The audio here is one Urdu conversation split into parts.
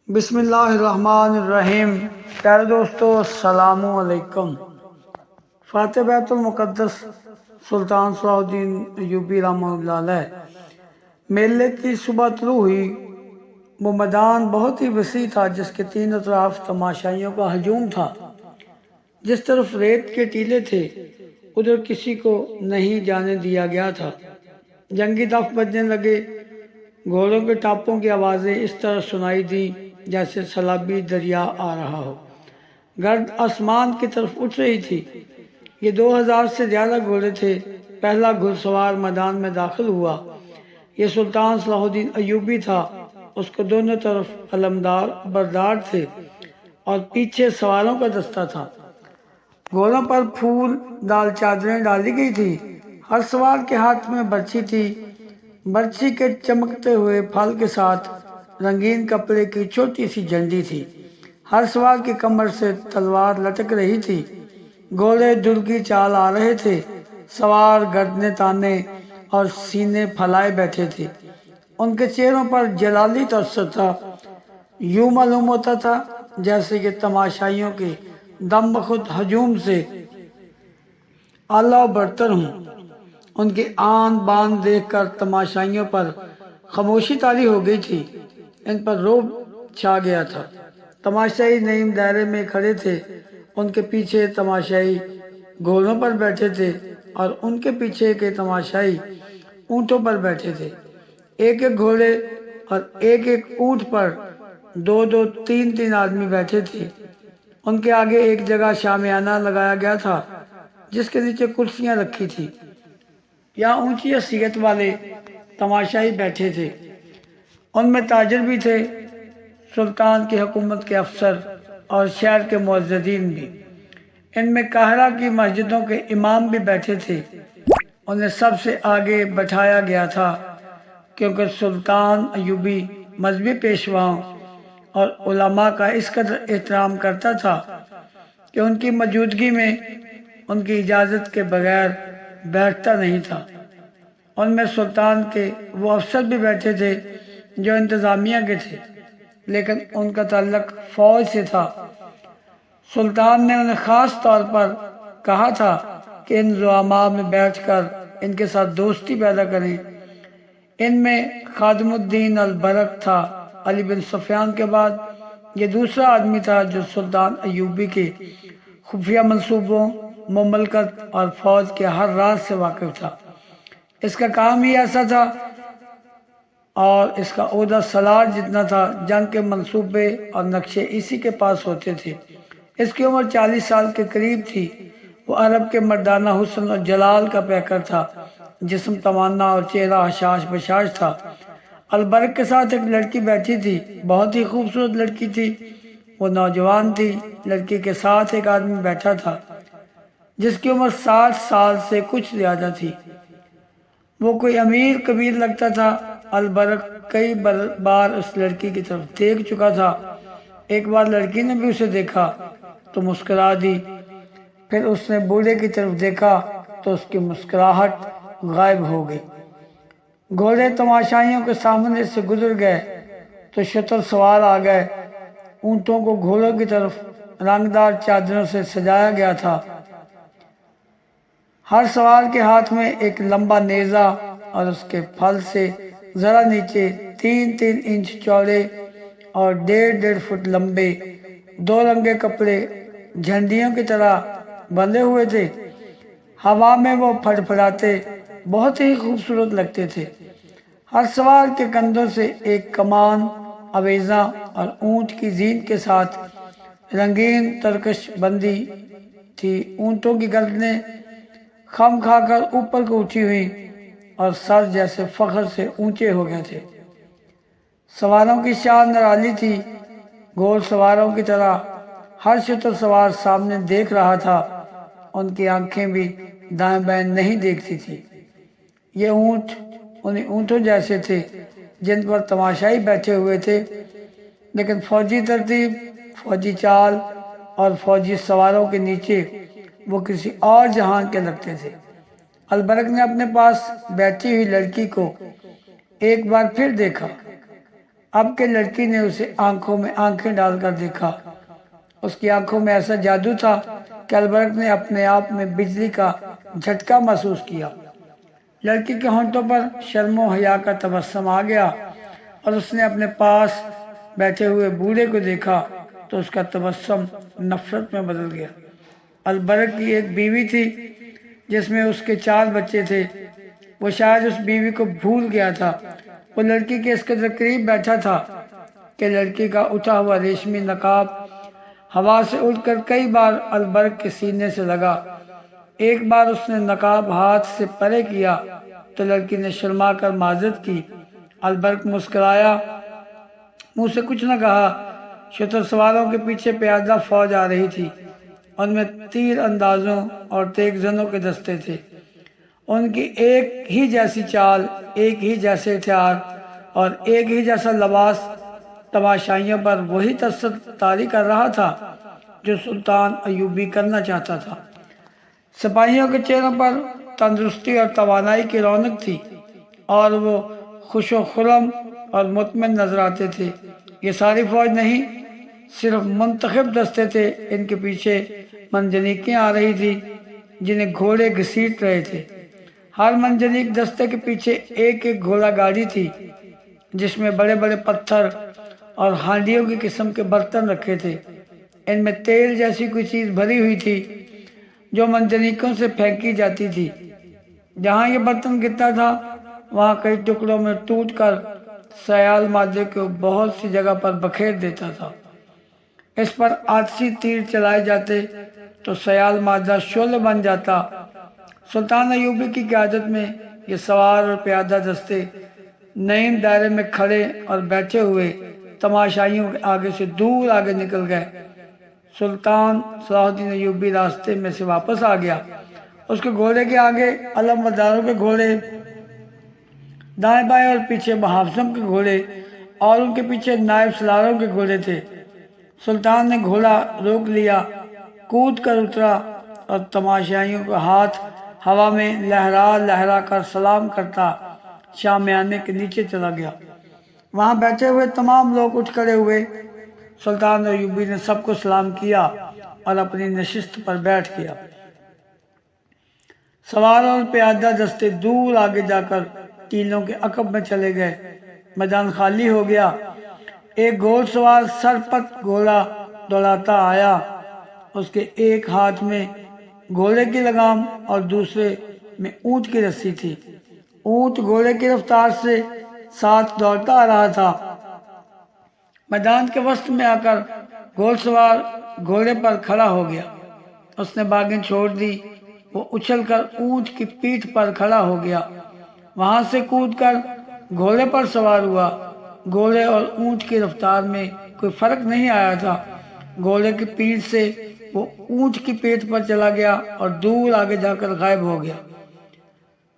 بسم اللہ الرحمن الرحیم۔ پیارے دوستو السلام علیکم۔ فاتح بیت المقدس سلطان صلاح الدین ایوبی رحمہ اللہ علیہ میلے کی صبح طلوع ہوئی۔ وہ میدان بہت ہی وسیع تھا جس کے تین اطراف تماشائیوں کا ہجوم تھا۔ جس طرف ریت کے ٹیلے تھے ادھر کسی کو نہیں جانے دیا گیا تھا۔ جنگی دف بجنے لگے، گھوڑوں کے ٹاپوں کی آوازیں اس طرح سنائی دی جیسے سیلابی دریا آ رہا ہو۔ گرد آسمان کی طرف اٹھ رہی تھی۔ یہ 2000 سے زیادہ گھوڑے تھے۔ پہلا گھڑ سوار میدان میں داخل ہوا۔ یہ سلطان صلاح الدین ایوبی تھا۔ اس کو دونوں طرف علمدار بردار تھے اور پیچھے سواروں کا دستہ تھا۔ گھوڑوں پر پھول دال چادریں ڈالی گئی تھی۔ ہر سوار کے ہاتھ میں برچھی تھی۔ برچھی کے چمکتے ہوئے پھل کے ساتھ رنگین کپڑے کی چھوٹی سی جھنڈی تھی۔ ہر سوار کی کمر سے تلوار لٹک رہی تھی۔ گھوڑے دلکی چال آ رہے تھے۔ سوار گردنیں تانے اور سینے پھیلائے بیٹھے تھے۔ ان کے چہروں پر جلالی تاثر تھا۔ یوں معلوم ہوتا تھا جیسے کہ تماشائیوں کے دم بخود ہجوم سے اعلیٰ و برتر ہوں۔ ان کی آن بان دیکھ کر تماشائیوں پر خاموشی طاری ہو گئی تھی۔ ان پر رعب چھا گیا تھا۔ تماشائی نیم دائرے میں کھڑے تھے۔ ان کے پیچھے تماشائی گھوڑوں پر بیٹھے تھے اور ان کے پیچھے کے تماشائی اونٹوں پر بیٹھے تھے۔ ایک ایک گھوڑے اور ایک ایک اونٹ پر دو دو تین تین آدمی بیٹھے تھے۔ ان کے آگے ایک جگہ شامیانہ لگایا گیا تھا جس کے نیچے کرسیاں رکھی تھی۔ یہاں اونچی حیثیت والے تماشائی بیٹھے تھے۔ ان میں تاجر بھی تھے، سلطان کی حکومت کے افسر اور شہر کے معززین بھی۔ ان میں قاہرہ کی مسجدوں کے امام بھی بیٹھے تھے۔ انہیں سب سے آگے بٹھایا گیا تھا کیونکہ سلطان ایوبی مذہبی پیشواؤں اور علماء کا اس قدر احترام کرتا تھا کہ ان کی موجودگی میں ان کی اجازت کے بغیر بیٹھتا نہیں تھا۔ ان میں سلطان کے وہ افسر بھی بیٹھے تھے جو انتظامیہ کے تھے، لیکن ان کا تعلق فوج سے تھا۔ سلطان نے انہیں خاص طور پر کہا تھا کہ ان زعماء میں بیٹھ کر ان کے ساتھ دوستی پیدا کریں۔ ان میں خادم الدین البرق تھا۔ علی بن سفیان کے بعد یہ دوسرا آدمی تھا جو سلطان ایوبی کے خفیہ منصوبوں، مملکت اور فوج کے ہر راز سے واقف تھا۔ اس کا کام ہی ایسا تھا اور اس کا عہدہ سالار جتنا تھا۔ جنگ کے منصوبے اور نقشے اسی کے پاس ہوتے تھے۔ اس کی عمر 40 سال کے قریب تھی۔ وہ عرب کے مردانہ حسن اور جلال کا پیکر تھا۔ جسم توانا اور چہرہ حشاش بشاش تھا۔ البرق کے ساتھ ایک لڑکی بیٹھی تھی، بہت ہی خوبصورت لڑکی تھی۔ وہ نوجوان تھی۔ لڑکی کے ساتھ ایک آدمی بیٹھا تھا جس کی عمر 60 سال سے کچھ زیادہ تھی۔ وہ کوئی امیر کبیر لگتا تھا۔ البرق کئی بار اس لڑکی کی طرف دیکھ چکا تھا۔ ایک بار لڑکی نے بھی اسے دیکھا تو مسکرا دی، پھر اس نے بوڑھے کی طرف دیکھا تو اس کی مسکراہٹ غائب ہو گئی۔ گھوڑے تماشائیوں کے سامنے سے گزر گئے تو شتر سوار آ گئے۔ اونٹوں کو گھوڑوں کی طرف رنگدار چادروں سے سجایا گیا تھا۔ ہر سوار کے ہاتھ میں ایک لمبا نیزہ اور اس کے پھل سے ذرا نیچے 3-3 انچ چوڑے اور 1.5 فٹ لمبے دو رنگے کپڑے جھنڈیوں کی طرح بندھے ہوئے تھے۔ ہوا میں وہ پھڑپھڑاتے بہت ہی خوبصورت لگتے تھے۔ ہر سوار کے کندھوں سے ایک کمان، اویزاں اور اونٹ کی زین کے ساتھ رنگین ترکش بندی تھی۔ اونٹوں کی گردنیں خم کھا کر اوپر کو اٹھی ہوئی اور سر جیسے فخر سے اونچے ہو گئے تھے۔ سواروں کی شان نرالی تھی۔ گھوڑ سواروں کی طرح ہر شتر سوار سامنے دیکھ رہا تھا۔ ان کی آنکھیں بھی دائیں بائیں نہیں دیکھتی تھی۔ یہ اونٹ انہیں اونٹوں جیسے تھے جن پر تماشائی بیٹھے ہوئے تھے، لیکن فوجی ترتیب، فوجی چال اور فوجی سواروں کے نیچے وہ کسی اور جہان کے لگتے تھے۔ البرق نے اپنے پاس بیٹھی ہوئی لڑکی کو ایک بار پھر دیکھا۔ اب کہ لڑکی نے اسے آنکھوں میں آنکھیں ڈال کر دیکھا، اس کی آنکھوں میں ایسا جادو تھا کہ البرق نے اپنے آپ میں بجلی کا جھٹکا محسوس کیا۔ لڑکی کے ہونٹوں پر شرم و حیا کا تبسم آ گیا اور اس نے اپنے پاس بیٹھے ہوئے بوڑھے کو دیکھا تو اس کا تبسم نفرت میں بدل گیا۔ البرق کی ایک بیوی تھی جس میں اس کے 4 بچے تھے۔ وہ شاید اس بیوی کو بھول گیا تھا۔ وہ لڑکی کے اس قدر قریب بیٹھا تھا کہ لڑکی کا اٹھا ہوا ریشمی نقاب ہوا سے اڑ کر کئی بار البرق کے سینے سے لگا۔ ایک بار اس نے نقاب ہاتھ سے پرے کیا تو لڑکی نے شرما کر معذرت کی۔ البرق مسکرایا، منہ سے کچھ نہ کہا۔ شتر سواروں کے پیچھے پیادہ فوج آ رہی تھی، ان میں تیر اندازوں اور تیگ زنوں کے دستے تھے۔ ان کی ایک ہی جیسی چال، ایک ہی جیسے ہتھیار اور ایک ہی جیسا لباس تماشائیوں پر وہی تاثر طاری کر رہا تھا جو سلطان ایوبی کرنا چاہتا تھا۔ سپاہیوں کے چہروں پر تندرستی اور توانائی کی رونق تھی اور وہ خوش و خرم اور مطمئن نظر آتے تھے۔ یہ ساری فوج نہیں، صرف منتخب دستے تھے۔ ان کے پیچھے منجنیقیں آ رہی تھی جنہیں گھوڑے گھسیٹ رہے تھے۔ ہر منجنیق دستے کے پیچھے ایک ایک گھوڑا گاڑی تھی جس میں بڑے بڑے پتھر اور ہانڈیوں کی قسم کے برتن رکھے تھے۔ ان میں تیل جیسی کوئی چیز بھری ہوئی تھی جو منجنیقوں سے پھینکی جاتی تھی۔ جہاں یہ برتن گرتا تھا وہاں کئی ٹکڑوں میں ٹوٹ کر سیال مادے کو بہت سی جگہ پر بکھیر دیتا تھا۔ اس پر آتشی تیر چلائے جاتے تو سیال مادہ شعلہ بن جاتا۔ سلطان ایوبی کی قیادت میں یہ سوار اور پیادہ دستے نیم دائرے میں کھڑے اور بیٹھے ہوئے تماشائیوں کے آگے سے دور آگے نکل گئے۔ سلطان صلاح الدین ایوبی راستے میں سے واپس آ گیا۔ اس کے گھوڑے کے آگے علم برداروں کے گھوڑے، دائیں بائیں اور پیچھے محافظوں کے گھوڑے اور ان کے پیچھے نائب سالاروں کے گھوڑے تھے۔ سلطان نے گھوڑا روک لیا، کود کر اترا اور تماشائیوں کو ہاتھ ہوا میں لہرا لہرا کر سلام کرتا شامیانے کے نیچے چلا گیا۔ وہاں بیٹھے ہوئے تمام لوگ اٹھ کھڑے ہوئے۔ سلطان ایوبی نے سب کو سلام کیا اور اپنی نشست پر بیٹھ گیا۔ سوار اور پیادہ دستے دور آگے جا کر ٹیلوں کے عقب میں چلے گئے۔ میدان خالی ہو گیا۔ ایک گھوڑ سوار سرپت گھوڑا دوڑاتا آیا۔ اس کے ایک ہاتھ میں گھوڑے کی لگام اور دوسرے میں اونٹ کی رسی تھی۔ اونٹ گھوڑے کی رفتار سے ساتھ دوڑتا آ رہا تھا۔ میدان کے وسط میں آ کر گھوڑ سوار گھوڑے پر کھڑا ہو گیا۔ اس نے باگیں چھوڑ دی۔ وہ اچھل کر اونٹ کی پیٹھ پر کھڑا ہو گیا۔ وہاں سے کود کر گھوڑے پر سوار ہوا۔ گھوڑے اور اونٹ کی رفتار میں کوئی فرق نہیں آیا تھا۔ گھوڑے کی پیٹھ سے وہ اونٹ کی پیٹھ پر چلا گیا اور دور آگے جا کر غائب ہو گیا۔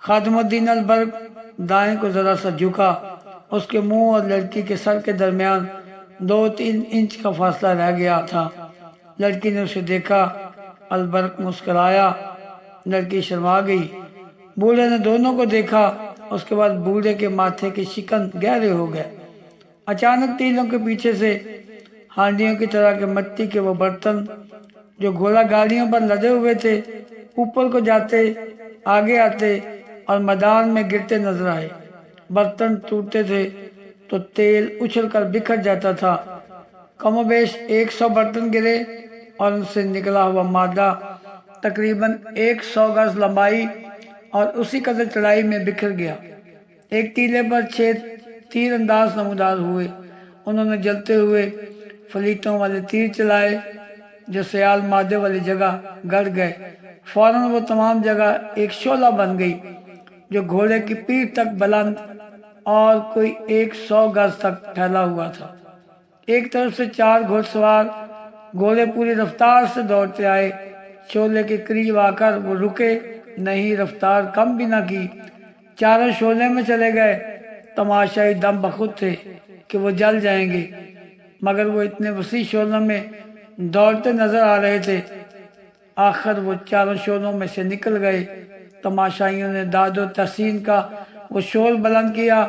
خادم الدین البرق دائیں کو ذرا سا جھکا۔ اس کے منہ اور لڑکی کے سر کے درمیان 2-3 انچ کا فاصلہ رہ گیا تھا۔ لڑکی نے اسے دیکھا۔ البرق مسکرایا۔ لڑکی شرما گئی۔ بوڑھے نے دونوں کو دیکھا۔ اس کے بعد بوڑھے کے ماتھے کے شکن گہرے ہو گئے۔ اچانک ٹیلوں کے پیچھے سے ہانڈیوں کی طرح کے مٹی کے وہ برتن جو گھوڑا گاڑیوں پر لدے ہوئے تھے اوپر کو جاتے، آگے آتے اور میدان میں گرتے نظر آئے۔ برتن ٹوٹتے تھے تو تیل اچھل کر بکھر جاتا تھا۔ کم و بیش 100 برتن گرے اور ان سے نکلا ہوا مادہ تقریباً 100 گز لمبائی اور اسی قدر چڑھائی میں بکھر گیا۔ ایک ٹیلے پر 6 تیر انداز نمودار ہوئے۔ انہوں نے جلتے ہوئے فلیٹوں والے تیر چلائے جو سیال مادے والی جگہ گڑ گئے۔ فوراً وہ تمام جگہ ایک شعلہ بن گئی جو گھوڑے کی پیٹھ تک بلند اور کوئی 100 گز تک پھیلا ہوا تھا۔ ایک طرف سے 4 گھوڑ سوار گھوڑے پوری رفتار سے دوڑتے آئے۔ شعلے کے قریب آ کر وہ رکے نہیں، رفتار کم بھی نہ کی۔ چاروں شعلے میں چلے گئے۔ تماشائی دم بخود تھے کہ وہ جل جائیں گے، مگر وہ اتنے وسیع شعلوں میں دوڑتے نظر آ رہے تھے۔ آخر وہ چاروں شعلوں میں سے نکل گئے۔ تماشائیوں نے داد و تحسین کا وہ شور بلند کیا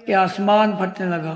کہ آسمان پھٹنے لگا۔